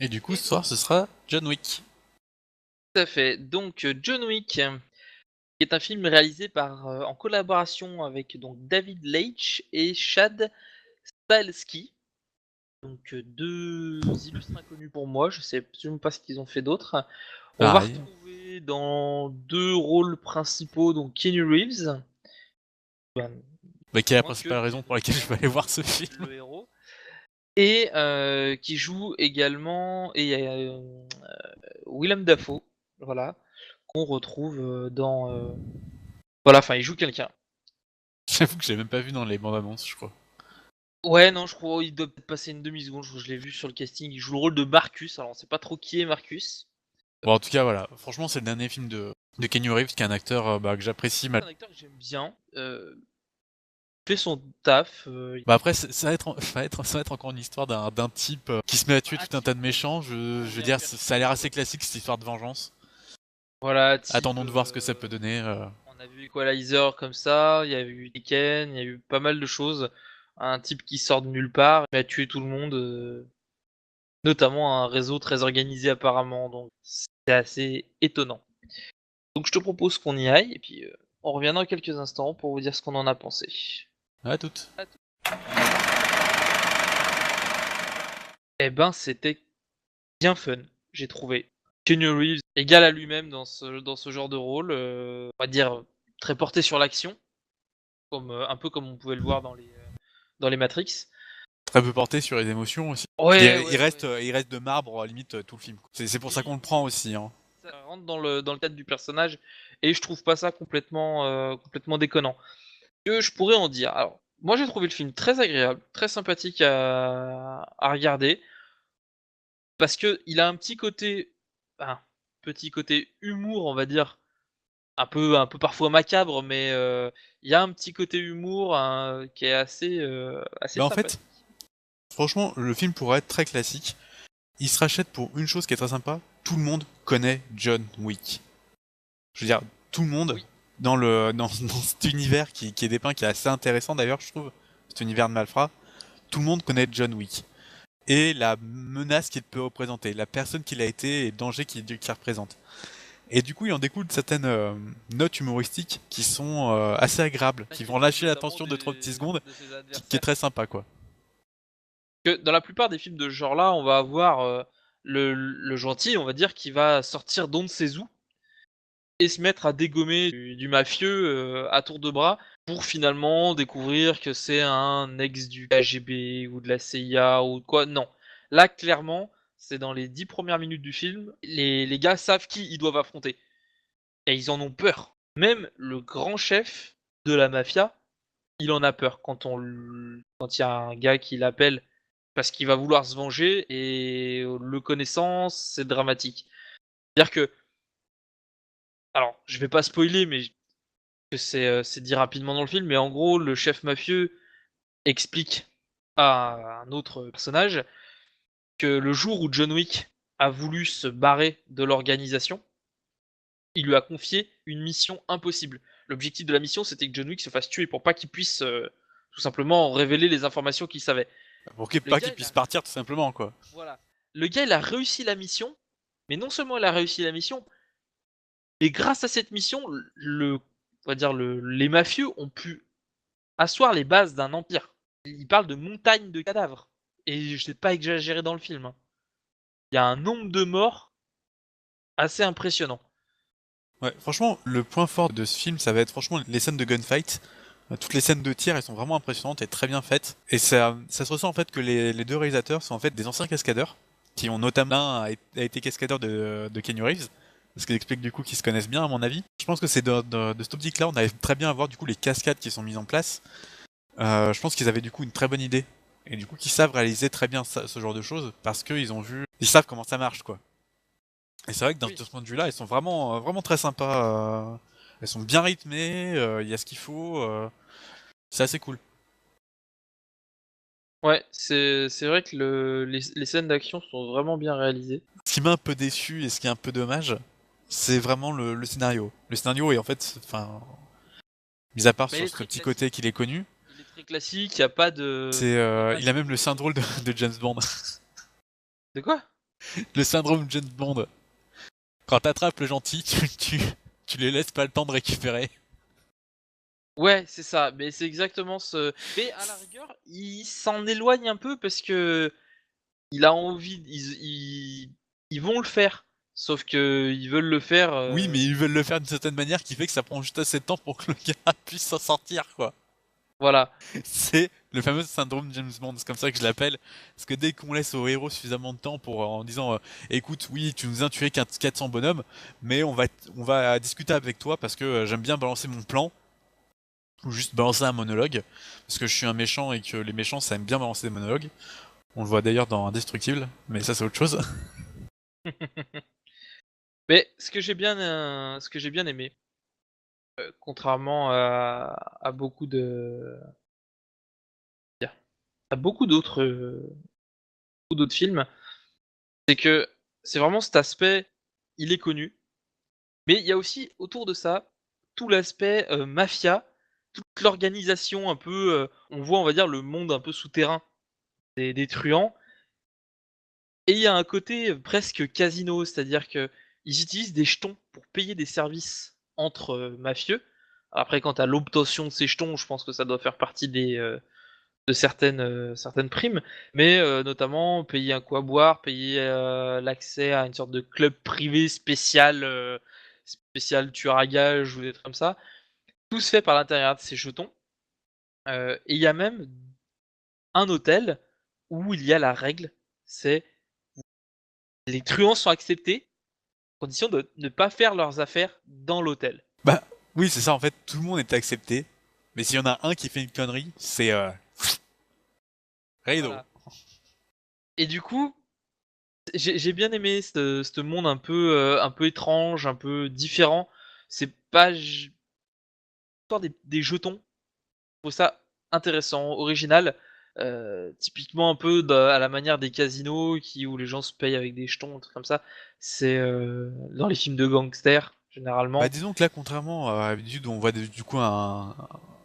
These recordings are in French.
Et du coup, ce soir, ce sera John Wick. Tout à fait. Donc John Wick, qui est un film réalisé en collaboration avec donc David Leitch et Chad Stahelski. Donc deux illustres inconnus pour moi, je sais absolument pas ce qu'ils ont fait d'autre. On va Pareil. retrouver dans deux rôles principaux donc Keanu Reeves, ben, Bah, qui est la moins principale que, raison pour laquelle je vais aller voir ce film. le héros, et qui joue également Willem Dafoe, voilà, qu'on retrouve voilà, enfin il joue quelqu'un. J'avoue que j'ai même pas vu dans les bandes annonces, je crois. Ouais, non, je crois il doit peut-être passer une demi-seconde, je l'ai vu sur le casting, il joue le rôle de Marcus, alors on sait pas trop qui est Marcus. Bon, en tout cas, voilà. Franchement, c'est le dernier film de Keanu Reeves, qui est un acteur que j'apprécie mal. C'est un acteur que j'aime bien, fait son taf, Bah après, ça va être encore une histoire d'un type qui se met à tuer un tout un type tas de méchants. Je veux bien dire, ça a l'air assez perturbé. classique cette histoire de vengeance. Voilà, Attendons de voir ce que ça peut donner. on a vu Equalizer comme ça, il y a eu Tekken, il y a eu pas mal de choses. Un type qui sort de nulle part, il a tué tout le monde, notamment un réseau très organisé apparemment, donc c'est assez étonnant. Donc je te propose qu'on y aille, et puis on revient dans quelques instants pour vous dire ce qu'on en a pensé. À toutes. À tout. Eh ben, c'était bien fun, j'ai trouvé. Keanu Reeves égal à lui-même dans ce genre de rôle, on va dire très porté sur l'action, un peu comme on pouvait le voir dans les Matrix. Très peu porté sur les émotions aussi. Ouais, Il ouais, reste, ouais. il reste de marbre, limite, tout le film, quoi. C'est pour ça qu'on Oui, le prend aussi, hein. ça rentre dans le cadre du personnage, et je trouve pas ça complètement déconnant. Que je pourrais en dire. Alors, moi j'ai trouvé le film très agréable, très sympathique à regarder, parce que il a un petit côté humour, on va dire, un peu parfois macabre, mais il y a un petit côté humour qui est assez Mais en fait, sympathique. franchement, le film pourrait être très classique. Il se rachète pour une chose qui est très sympa. Tout le monde connaît John Wick. Je veux dire, tout le monde Oui, dans cet univers qui est dépeint, qui est assez intéressant d'ailleurs, je trouve, cet univers de Malfrat. Tout le monde connaît John Wick et la menace qu'il peut représenter, la personne qu'il a été et le danger qu'il représente. Et du coup, il en découle certaines notes humoristiques qui sont assez agréables, qui vont lâcher la notamment tension de 3 petites secondes, de ses qui est adversaires. très sympa, quoi. Que dans la plupart des films de ce genre-là, on va avoir le gentil, on va dire, qui va sortir d'on ne sait où et se mettre à dégommer du mafieux à tour de bras pour finalement découvrir que c'est un ex du KGB ou de la CIA ou quoi. Non. Là, clairement, c'est dans les 10 premières minutes du film, les gars savent qui ils doivent affronter. Et ils en ont peur. Même le grand chef de la mafia, il en a peur quand il y a un gars qui l'appelle parce qu'il va vouloir se venger, et le connaissant, c'est dramatique. C'est-à-dire que, alors, je vais pas spoiler, mais que c'est dit rapidement dans le film, mais en gros, le chef mafieux explique à un autre personnage que le jour où John Wick a voulu se barrer de l'organisation, il lui a confié une mission impossible. L'objectif de la mission, c'était que John Wick se fasse tuer pour pas qu'il puisse tout simplement révéler les informations qu'il savait. Pour Le pas gars, qu'il puisse partir tout simplement, quoi. voilà. Le gars, il a réussi la mission, mais non seulement il a réussi la mission, mais grâce à cette mission, on va dire les mafieux ont pu asseoir les bases d'un empire. Il parle de montagnes de cadavres. Et je sais pas exagéré dans le film, hein. Il y a un nombre de morts assez impressionnant. Ouais, franchement, le point fort de ce film, ça va être franchement les scènes de gunfight. Toutes les scènes de tir, elles sont vraiment impressionnantes et très bien faites. Et ça se ressent en fait que les deux réalisateurs sont en fait des anciens cascadeurs, qui ont notamment a été cascadeur de Keanu Reeves, ce qui explique du coup qu'ils se connaissent bien à mon avis. Je pense que c'est de cette optique-là, on arrive très bien à voir du coup les cascades qui sont mises en place. Je pense qu'ils avaient du coup une très bonne idée. Et du coup qu'ils savent réaliser très bien ce genre de choses, parce qu'ils ont vu, ils savent comment ça marche quoi. Et c'est vrai que Oui. de ce point de vue-là, elles sont vraiment, vraiment très sympas. Elles sont bien rythmées, il y a ce qu'il faut. C'est assez cool. Ouais, c'est vrai que les scènes d'action sont vraiment bien réalisées. Ce qui m'a un peu déçu et ce qui est un peu dommage, c'est vraiment le scénario. Le scénario est en fait, enfin, mis à part Mais il sur est ce très petit côté qu'il classique. est connu, Il est très classique, il n'y a pas de. c'est, Y a pas il a de. même le syndrome de James Bond. De quoi? Le syndrome James Bond. Quand t'attrapes le gentil, tu les laisses pas le temps de récupérer. Ouais, c'est ça, mais c'est exactement ce. Mais à la rigueur, il s'en éloigne un peu parce que il a envie, ils vont le faire, sauf que ils veulent le faire. Oui, mais ils veulent le faire d'une certaine manière qui fait que ça prend juste assez de temps pour que le gars puisse s'en sortir, quoi. Voilà. C'est le fameux syndrome James Bond, c'est comme ça que je l'appelle. Parce que dès qu'on laisse au héros suffisamment de temps pour en disant écoute, oui, tu nous as tué 400 bonhommes, mais on va discuter avec toi parce que j'aime bien balancer mon plan ou juste balancer un monologue parce que je suis un méchant et que les méchants ça aime bien balancer des monologues. On le voit d'ailleurs dans Indestructible, mais ça c'est autre chose. Mais ce que j'ai bien aimé, contrairement à beaucoup de, à beaucoup d'autres films, c'est que c'est vraiment cet aspect, il est connu, mais il y a aussi autour de ça tout l'aspect mafia, toute l'organisation un peu, on voit on va dire le monde un peu souterrain des truands, et il y a un côté presque casino, c'est-à-dire que ils utilisent des jetons pour payer des services entre mafieux. Après, quant à l'obtention de ces jetons, je pense que ça doit faire partie de certaines primes, mais notamment payer un coup à boire, payer l'accès à une sorte de club privé spécial tueur à gages ou des trucs comme ça. Tout se fait par l'intérieur de ces jetons. Et il y a même un hôtel où il y a la règle, c'est les truands sont acceptés, à condition de ne pas faire leurs affaires dans l'hôtel. Bah oui, c'est ça en fait, tout le monde est accepté, mais s'il y en a un qui fait une connerie, c'est rideau. Voilà. Et du coup, j'ai bien aimé ce monde un peu étrange, un peu différent. C'est pas l'histoire des jetons. Je trouve ça intéressant, original. Typiquement un peu à la manière des casinos où les gens se payent avec des jetons, un truc comme ça. C'est dans les films de gangsters, Bah généralement. disons que là, contrairement à d'habitude où on voit du coup un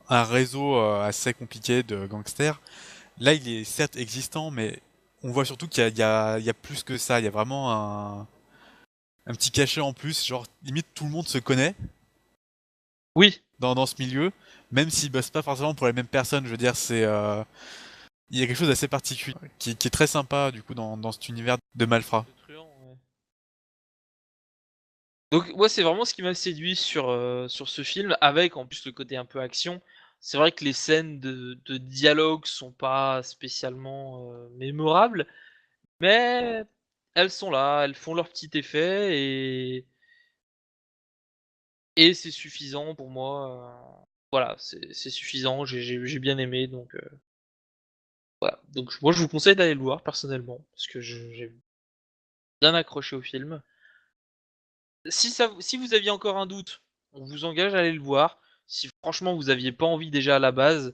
réseau assez compliqué de gangsters, là il est certes existant, mais on voit surtout qu'il y a plus que ça. Il y a vraiment un petit cachet en plus, genre limite tout le monde se connaît Oui, dans ce milieu, même s'ils bossent pas forcément pour les mêmes personnes. Je veux dire, il y a quelque chose d'assez particulier qui est très sympa du coup dans cet univers de malfrats. de truands, ouais. Donc moi c'est vraiment ce qui m'a séduit sur ce film, avec en plus le côté un peu action. C'est vrai que les scènes de dialogue sont pas spécialement mémorables, mais elles sont là, elles font leur petit effet et c'est suffisant pour moi. Voilà, c'est suffisant, j'ai bien aimé, donc voilà. Donc moi je vous conseille d'aller le voir personnellement, parce que j'ai bien accroché au film. Si vous aviez encore un doute, on vous engage à aller le voir. Si franchement vous aviez pas envie déjà à la base,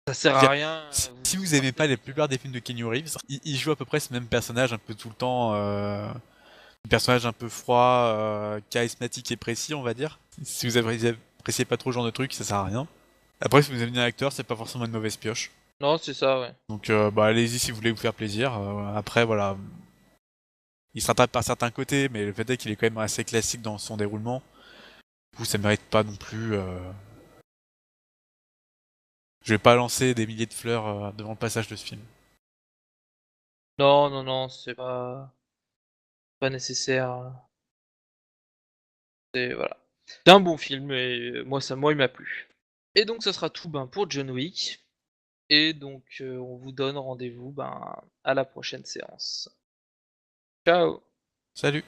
ça sert Je veux à dire, rien, si vous vous aimez partez pas la avec. plupart des films de Keanu Reeves, il joue à peu près ce même personnage un peu tout le temps. Un personnage un peu froid, charismatique et précis, on va dire. Si vous appréciez pas trop ce genre de truc, ça sert à rien. Après, si vous aimez un acteur, c'est pas forcément une mauvaise pioche. Non, c'est ça, ouais. Donc, bah, allez-y si vous voulez vous faire plaisir. Après, voilà, il se rattrape par certains côtés, mais le fait est qu'il est quand même assez classique dans son déroulement. Du coup, ça mérite pas non plus. Je vais pas lancer des milliers de fleurs devant le passage de ce film. Non, non, non, c'est pas nécessaire. C'est voilà. C'est un bon film et moi il m'a plu. Et donc ce sera tout ben, pour John Wick. Et donc on vous donne rendez-vous ben, à la prochaine séance. Ciao! Salut!